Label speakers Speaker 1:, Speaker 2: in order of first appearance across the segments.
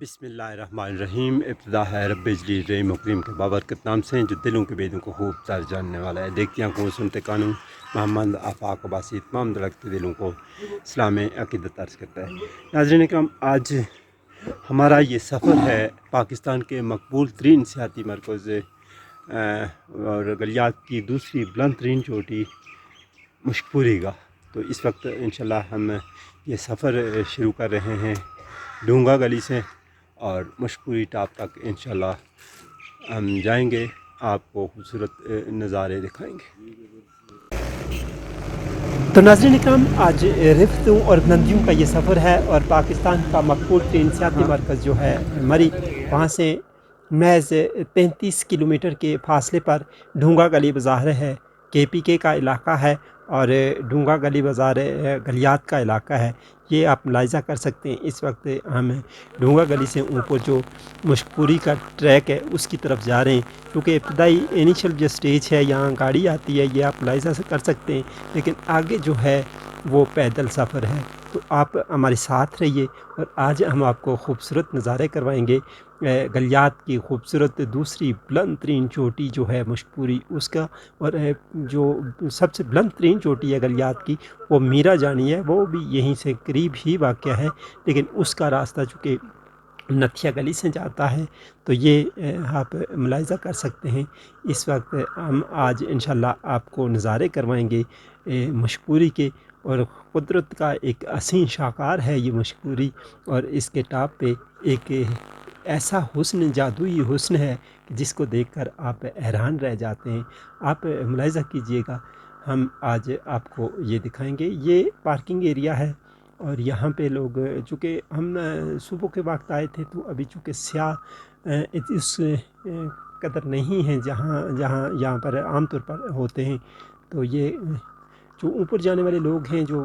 Speaker 1: बिस्मिल्लाहिर्रहमानिर्रहीम। इब्तिदा है रब जलील रहीम मुकरीम के बाबरकत नाम से जो दिलों के बेदों को खूब सार जानने वाला है। देखते आँखों सुनते कानून मोहम्मद आफाक अब्बासी तमाम धड़कते दिलों को इस्लाम अक़ीदत अर्ज़ करता है। नाज़रीन इकराम, आज हमारा ये सफ़र है पाकिस्तान के मकबूल तरीन सियाती मरकज़ और गलियात की दूसरी बुलंद तरीन चोटी मशकपूरी का। तो इस वक्त इंशाल्लाह हम ये सफ़र शुरू कर रहे हैं ढूंगा गली से और मशकपूरी टॉप तक इंशाल्लाह हम जाएंगे, आपको खूबसूरत नज़ारे दिखाएंगे। तो नाज़रीन इकराम, आज रिफ्तों और बुलंदियों का ये सफ़र है और पाकिस्तान का मकबूल तरीन सियाती मरकज़ जो है मरी, वहाँ से महज 33 किलोमीटर के फासले पर ढूंगा गली बाज़ार है। KPK का इलाका है और ढूंगा गली बाज़ार गलियात का इलाका है। ये आप मुलाहिज़ा कर सकते हैं। इस वक्त हम ढूंगा गली से ऊपर जो मशकपूरी का ट्रैक है उसकी तरफ जा रहे हैं, क्योंकि इब्तदाई इनिशियल जो स्टेज है यहाँ गाड़ी आती है, ये आप मुलाहिज़ा कर सकते हैं, लेकिन आगे जो है वो पैदल सफ़र है। तो आप हमारे साथ रहिए और आज हम आपको खूबसूरत नज़ारे करवाएंगे गलियात की खूबसूरत दूसरी बुलंद तरीन चोटी जो है मशकपूरी उसका। और जो सबसे बुलंद तरीन चोटी है गलियात की वो मीरा जानी है, वो भी यहीं से करीब ही वाक़या है, लेकिन उसका रास्ता चूँकि नथिया गली से जाता है तो ये आप मुलाहिज़ा कर सकते हैं। इस वक्त हम आज इंशाल्लाह आपको नज़ारे करवाएंगे मशकपूरी के। और कुदरत का एक हसीन शाकार है ये मशकपूरी, और इसके टॉप पे एक ऐसा हुस्न, जादुई हुस्न है जिसको देखकर आप हैरान रह जाते हैं। आप मुलाहिज़ा कीजिएगा, हम आज आपको ये दिखाएंगे। ये पार्किंग एरिया है और यहाँ पे लोग, चूँकि हम सुबह के वक्त आए थे तो अभी चूँकि स्याह इस कदर नहीं हैं जहाँ जहाँ यहाँ पर आमतौर पर होते हैं। तो ये जो ऊपर जाने वाले लोग हैं जो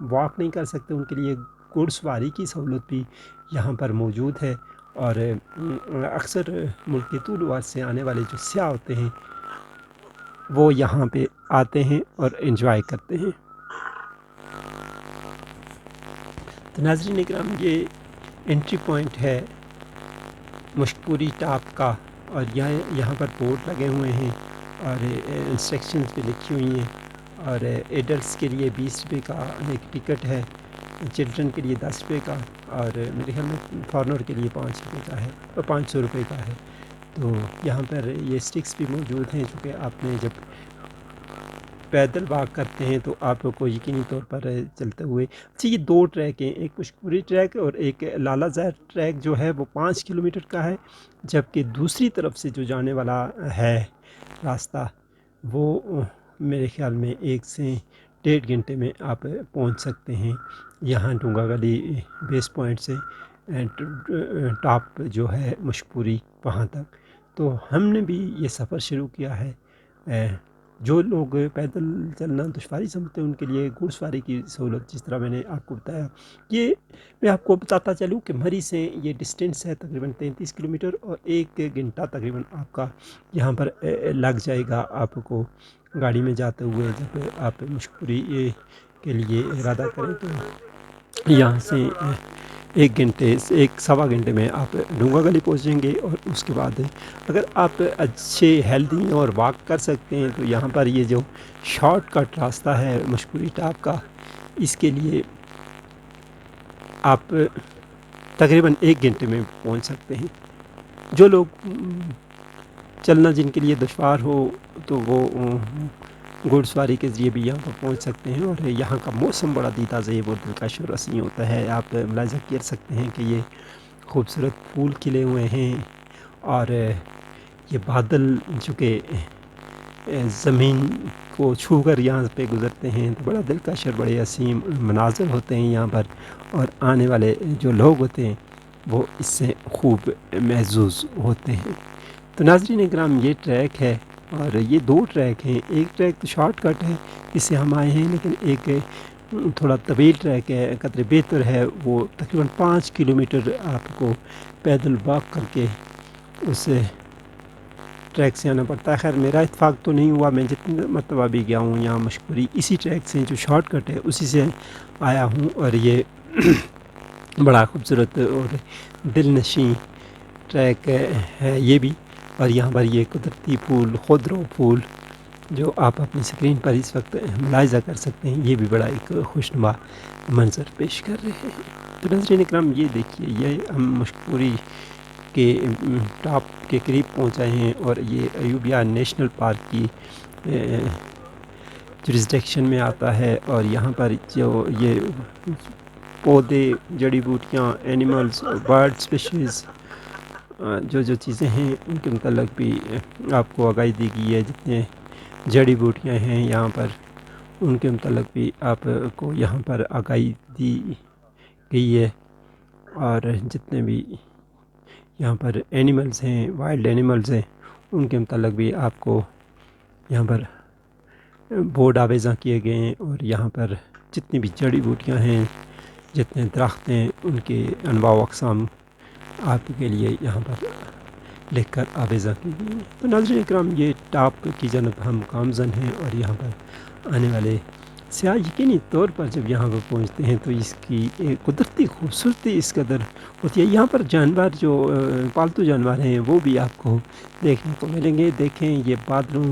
Speaker 1: वॉक नहीं कर सकते, उनके लिए घुड़सवारी की सहूलत भी यहाँ पर मौजूद है। और अक्सर मुल्क के तूल वार से आने वाले जो स्याह होते हैं वो यहाँ पे आते हैं और एंजॉय करते हैं। तो नाज़रीन इकराम, ये एंट्री पॉइंट है मशकपूरी टॉप का और यहाँ पर बोर्ड लगे हुए हैं और इंस्ट्रक्शंस भी लिखी हुई हैं। और एडल्ट्स के लिए 20 रुपये का एक टिकट है, चिल्ड्रन के लिए 10 रुपये का, और मेरे ख्याल में फॉरनर के लिए 5 रुपये का है और 500 रुपये का है। तो यहाँ पर ये स्टिक्स भी मौजूद हैं, चूँकि आपने जब पैदल वॉक करते हैं तो आपको यकीनी तौर पर चलते हुए। अच्छा, ये 2 ट्रैक हैं, एक मशकपूरी ट्रैक और एक लाला ज़ार ट्रैक जो है वो 5 किलोमीटर का है, जबकि दूसरी तरफ से जो जाने वाला है रास्ता वो मेरे ख़्याल में 1 से 1.5 घंटे में आप पहुंच सकते हैं यहाँ ढूंगा गली बेस पॉइंट से टॉप जो है मशकपूरी वहाँ तक। तो हमने भी ये सफ़र शुरू किया है। जो लोग पैदल चलना दुश्वारी समझते हैं उनके लिए घुड़सवारी की सहूलत, जिस तरह मैंने आपको बताया। ये मैं आपको बताता चलूँ कि मरी से ये डिस्टेंस है तकरीबन 33 किलोमीटर और 1 घंटा तकरीबन आपका यहाँ पर लग जाएगा आपको गाड़ी में जाते हुए। जब आप मशकपूरी के लिए इरादा करें तो यहाँ से 1 घंटे से 1-1.25 घंटे में आप ढूंगा गली पहुँचेंगे। और उसके बाद अगर आप अच्छे हेल्दी और वॉक कर सकते हैं तो यहाँ पर ये जो शॉर्टकट रास्ता है मशकपूरी टॉप का, इसके लिए आप तकरीबन 1 घंटे में पहुँच सकते हैं। जो लोग चलना जिनके लिए दुश्वार हो तो वो घुड़सवारी के ज़रिए भी यहाँ पर पहुँच सकते हैं। और यहाँ का मौसम बड़ा दीदा ज़ेब और दिलकश और हसीन होता है। आप मुलाहिज़ा कर सकते हैं कि ये खूबसूरत फूल खिले हुए हैं और ये बादल चूँकि ज़मीन को छू कर यहाँ पे गुज़रते हैं तो बड़ा दिलकश और बड़े हसीन मनाज़र होते हैं यहाँ पर, और आने वाले जो लोग होते हैं वो इससे खूब महजूज़ होते हैं। तो नाज़रीन इकराम, ये ट्रैक है और ये 2 ट्रैक हैं। एक ट्रैक तो शॉर्टकट है जिससे हम आए हैं, लेकिन एक थोड़ा तवील ट्रैक है, कदर बेहतर है, वो तकरीबन 5 किलोमीटर आपको पैदल वॉक करके उस ट्रैक से आना पड़ता है। खैर मेरा इत्तेफाक तो नहीं हुआ, मैं जितने मरतबा भी गया हूँ यहाँ मशकपूरी इसी ट्रैक से जो शॉर्टकट है उसी से आया हूँ। और ये बड़ा खूबसूरत और दिलनशीं ट्रैक है ये भी। और यहाँ पर ये कुदरती फूल, खुदरो फूल जो आप अपनी स्क्रीन पर इस वक्त मुलाहिज़ा कर सकते हैं, ये भी बड़ा एक खुशनुमा मंजर पेश कर रहे हैं। तो नाज़रीन इकराम, ये देखिए, ये हम मशकूरी के टॉप के करीब पहुँच आए हैं और ये अयूबिया नेशनल पार्क की जुरिस्डिक्शन में आता है। और यहाँ पर जो ये पौधे, जड़ी बूटियाँ, एनिमल्स, बर्ड स्पीशीज़, जो चीज़ें हैं उनके मतलब भी आपको आगाही दी गई है। जितने जड़ी बूटियाँ हैं यहाँ पर, उनके मतलब भी आपको यहाँ पर आगाही दी गई है। और जितने भी यहाँ पर एनिमल्स हैं, वाइल्ड एनिमल्स हैं, उनके मतलब भी आपको यहाँ पर बोर्ड आवेज़ा किए गए हैं। और यहाँ पर जितनी भी जड़ी बूटियाँ हैं, जितने दरख्त हैं, उनके अनवा व अक़साम आपके लिए यहाँ पर लिख कर आवेज़ा की गई है। तो नाज़रीन इकराम, ये टॉप की जानब हम गामज़न हैं और यहाँ पर आने वाले सियाह यकीनी तौर पर जब यहाँ पर पहुँचते हैं तो इसकी एक कुदरती खूबसूरती इस कदर होती है। यहाँ पर जानवर जो पालतू जानवर हैं वो भी आपको देखने को मिलेंगे। देखें, ये बादलों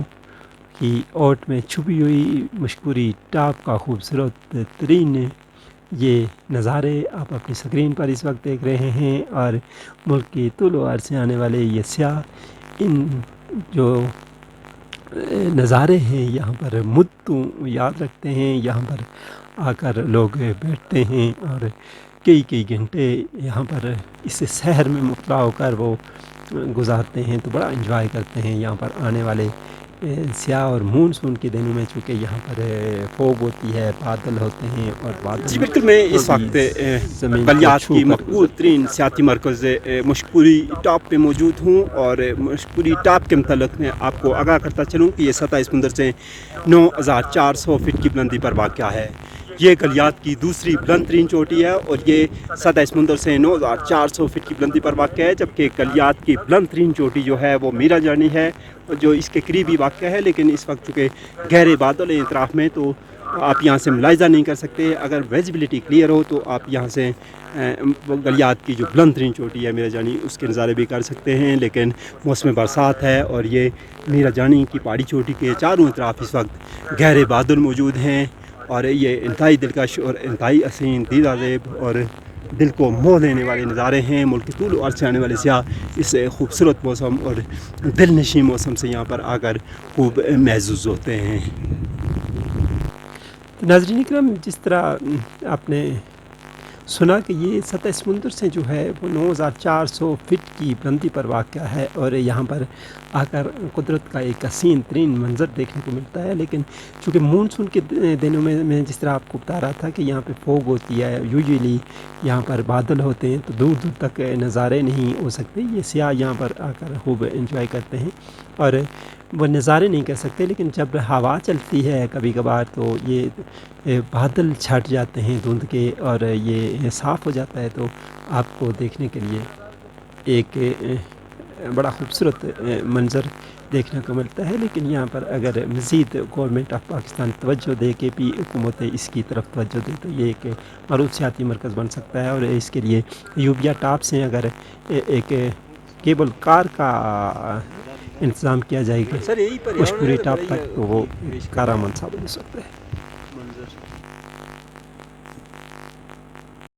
Speaker 1: की ओट में छुपी हुई मशकूरी टॉप का खूबसूरत तरीन ये नज़ारे आप अपनी स्क्रीन पर इस वक्त देख रहे हैं। और मुल्क की तुल व अर्ज़ से आने वाले ये सियाह इन जो नज़ारे हैं यहाँ पर मुद्दों याद रखते हैं। यहाँ पर आकर लोग बैठते हैं और कई कई घंटे यहाँ पर इस शहर में मुब्तला होकर वो गुजारते हैं। तो बड़ा इंजॉय करते हैं यहाँ पर आने वाले स्याह और मानसून के दिनों में। चूँकि यहाँ पर फोग होती है, बादल होते हैं और बादल।
Speaker 2: जी बिल्कुल, मैं इस वक्त बलियात की मकबूल तरीन सियाती मरकज़ मशकूरी टॉप पे मौजूद हूँ। और मशकूरी टॉप के मतलब मैं आपको आगाह करता चलूँ कि ये सतह समुंदर से 9400 फीट की बुलंदी पर वाक़या है। ये गलियात की दूसरी बुलंद तरीन चोटी है और ये सतह समुंदर से 9400 फीट की बुलंदी पर वाक़या है। जबकि गलियात की बुलंद तरीन चोटी जो है वो मीरा जानी है, जो इसके करीबी वाक़या है। लेकिन इस वक्त चूँकि गहरे बादल हैं इतराफ़ में, तो आप यहाँ से मुलाहिज़ा नहीं कर सकते। अगर विजिबिलिटी क्लियर हो तो आप यहाँ से गलियात की जो बुलंद तरीन चोटी है मीरा जानी, उसके नज़ारे भी कर सकते हैं। लेकिन मौसम बरसात है और ये मीरा जानी की पहाड़ी चोटी के चारों तरफ इस वक्त गहरे बादल मौजूद हैं। और ये इंतहाई दिलकश और इंतहाई हसीन, दीदारेब और दिल को मोह लेने वाले नज़ारे हैं। मुल्क के तूल अर्ज़ से आने वाले सियाह इस खूबसूरत मौसम और दिलनशीं मौसम से यहाँ पर आकर खूब महसूस होते हैं।
Speaker 1: तो नाज़रीन इकराम, जिस तरह आपने सुना कि ये सतह समुंदर से जो है वो 9400 फीट की बुलंदी पर वाक़या है और यहाँ पर आकर कुदरत का एक हसीन तरीन मंज़र देखने को मिलता है। लेकिन चूँकि मानसून के दिनों में मैं जिस तरह आपको बता रहा था कि यहाँ पे फोग होती है, यूजुअली यहाँ पर बादल होते हैं, तो दूर दूर तक नज़ारे नहीं हो सकते। ये सियाह यहाँ पर आकर खूब एंजॉय करते हैं और वो नज़ारे नहीं कर सकते। लेकिन जब हवा चलती है कभी कभार तो ये बादल छट जाते हैं धुंध के और ये साफ़ हो जाता है, तो आपको देखने के लिए एक बड़ा खूबसूरत मंज़र देखने को मिलता है। लेकिन यहाँ पर अगर मज़ीद गवर्नमेंट ऑफ पाकिस्तान तवज्जो दे के भी हुकूमत इसकी तरफ तवज्जो दे तो ये एक मरूफ सियाती मरकज़ बन सकता है। और इसके लिए यूबिया टॉप से अगर एक केबल कार का इंतज़ाम किया जाएगा मशकूरी टॉप तक, तो वो कारामंद साबित हो सकता है।